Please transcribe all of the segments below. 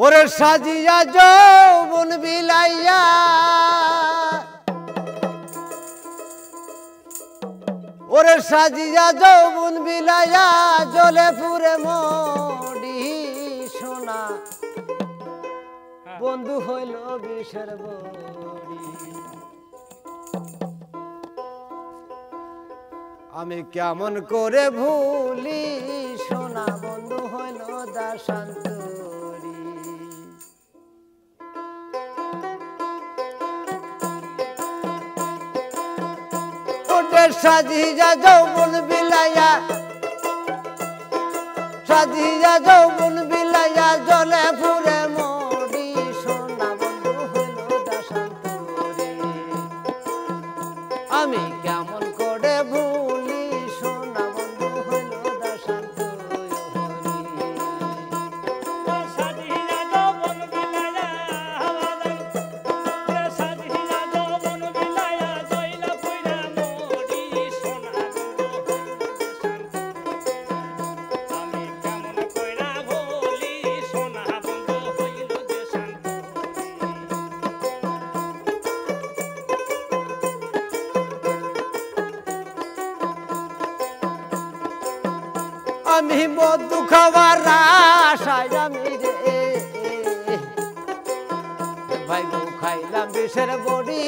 ওরে সাজিয়া যৌবন বিলাইয়া ওরে সাজিয়া যৌবন বিলাইয়া জলে পুরে মরি সোনা বন্ধু হইল বিষের বড়ি। আমি কেমন করে ভুলি সোনা বন্ধু হইল দাসান্তরী। ওরে সাজিয়া যৌবন বিলাইয়া সাজিয়া যৌবন বিলাইয়া জলে পুরে মরি সোনা বন্ধু হইল দাসান্তরী। আমি কেমন করে ভুলি সোনা বন্ধু হইল দাসান্তরী। আমি মধু খাওয়ার আশায় আমি রে ভাই গো খাইলাম বিষের বড়ি।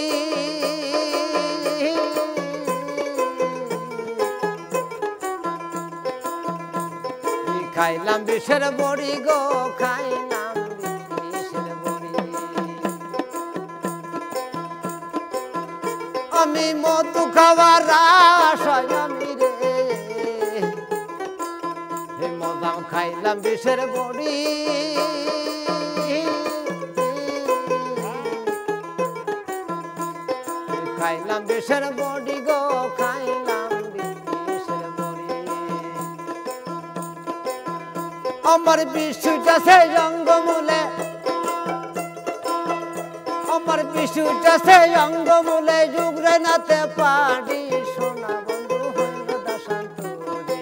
খাইলাম বিষের বড়ি গো খাইলাম বিষের বড়ি। আমি মধু খাওয়ার আশায় আমি রে মদাম খাইলাম বিষের বড়ি। খাইলাম বিষের বড়ি গো খাইলাম বিষের বড়ি। আমার বিশুটা সেই অঙ্গমূলে আমার বিশুটা সেই অঙ্গমূলে যুগরে নাতে পারি সোনা বন্ধু হইল দাসান্তরী।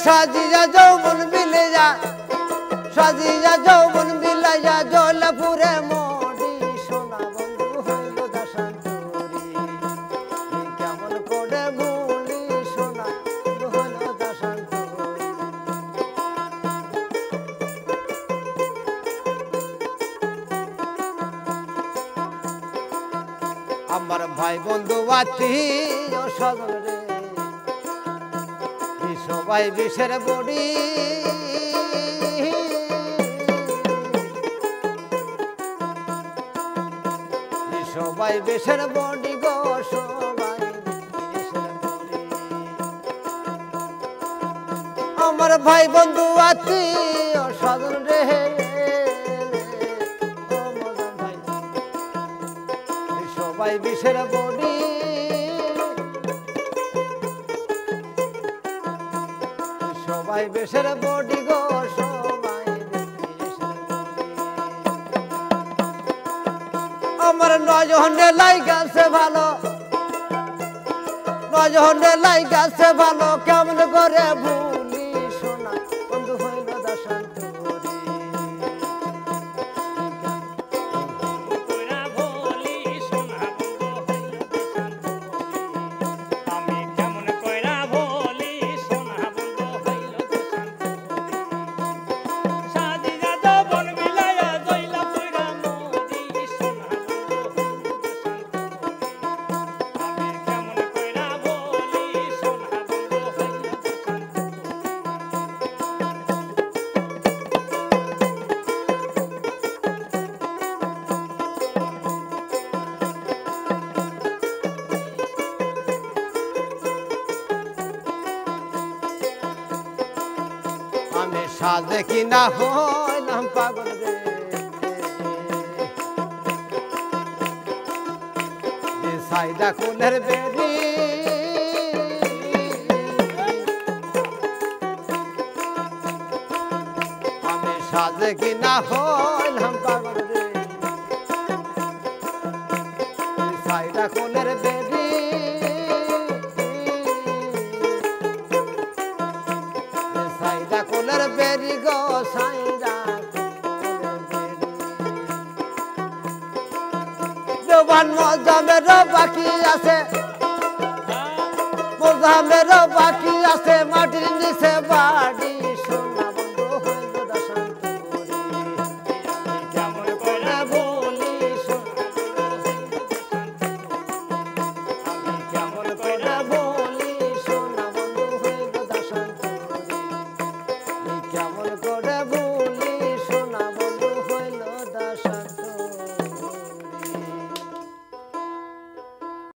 সাজিয়া যৌবন বিলাইয়া সাজিয়া যৌবন বিলাইয়া জলে পুরে মরি সোনা বন্ধু হইল দাসান্তরী। কেমন করে ভুলি সোনা বন্ধু হইল দাসান্তরী। আমার ভাই বন্ধু আত্মীয় স্বজন রে সবাই বিষের বড়ি। সবাই বিষের বড়ি গো সবাই বিষের বড়ি। আমার ভাই বন্ধু আত্মীয় স্বজন রে সবাই বিষের বড়ি। সবাই বিষের বড়ি গো সবাই বিষের বড়ি। আমার নজনে লাইগাছে ভালো নজনে লাইগাছে ভালো কেমন করে ভুলি সোনা বন্ধু হইল দাসান্তরী। সাজে কিনা হইলাম পাগল রে সাইদা কোলের বেরি আমি সাজে কিনা হইলাম পাগল রে সাইদা কোলের বেরি সাইদা কোলের বেরি গো সাইদা জবান মজামের বাকি আছে মজামের বাকি